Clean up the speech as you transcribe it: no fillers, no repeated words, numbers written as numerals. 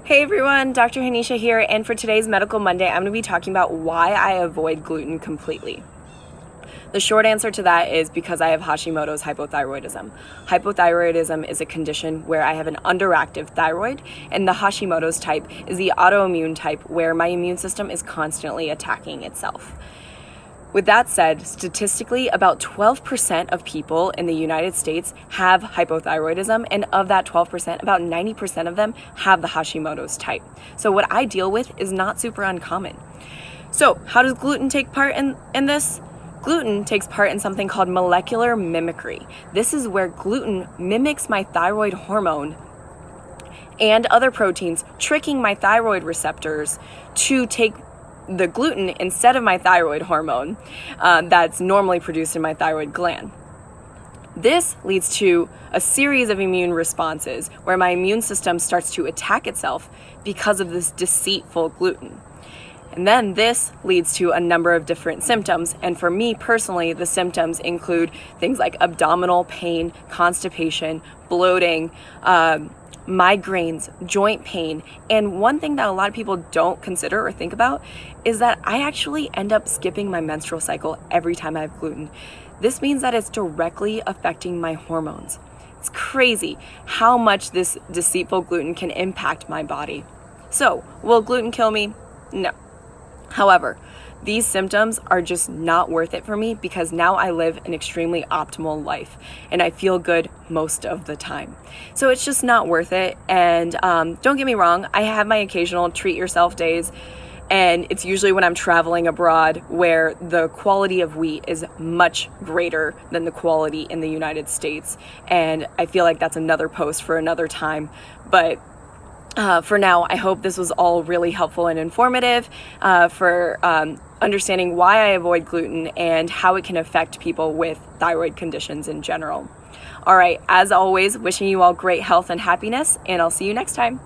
Hey everyone, Dr. Hanisha here, and for today's Medical Monday, I'm going to be talking about why I avoid gluten completely. The short answer to that is because I have Hashimoto's hypothyroidism. Hypothyroidism is a condition where I have an underactive thyroid, and the Hashimoto's type is the autoimmune type where my immune system is constantly attacking itself. With that said, statistically, about 12% of people in the United States have hypothyroidism, and of that 12%, about 90% of them have the Hashimoto's type. So what I deal with is not super uncommon. So how does gluten take part in this? Gluten takes part in something called molecular mimicry. This is where gluten mimics my thyroid hormone and other proteins, tricking my thyroid receptors to take the gluten instead of my thyroid hormone that's normally produced in my thyroid gland. This leads to a series of immune responses where my immune system starts to attack itself because of this deceitful gluten. And then this leads to a number of different symptoms. And for me personally, the symptoms include things like abdominal pain, constipation, bloating, migraines, joint pain, and one thing that a lot of people don't consider or think about is that I actually end up skipping my menstrual cycle every time I have gluten. This means that it's directly affecting my hormones. It's crazy how much this deceitful gluten can impact my body. So, will gluten kill me? No. However, these symptoms are just not worth it for me because now I live an extremely optimal life and I feel good most of the time. So it's just not worth it. And don't get me wrong, I have my occasional treat yourself days, and it's usually when I'm traveling abroad where the quality of wheat is much greater than the quality in the United States. And I feel like that's another post for another time. But for now, I hope this was all really helpful and informative for understanding why I avoid gluten and how it can affect people with thyroid conditions in general. All right, as always, wishing you all great health and happiness, and I'll see you next time.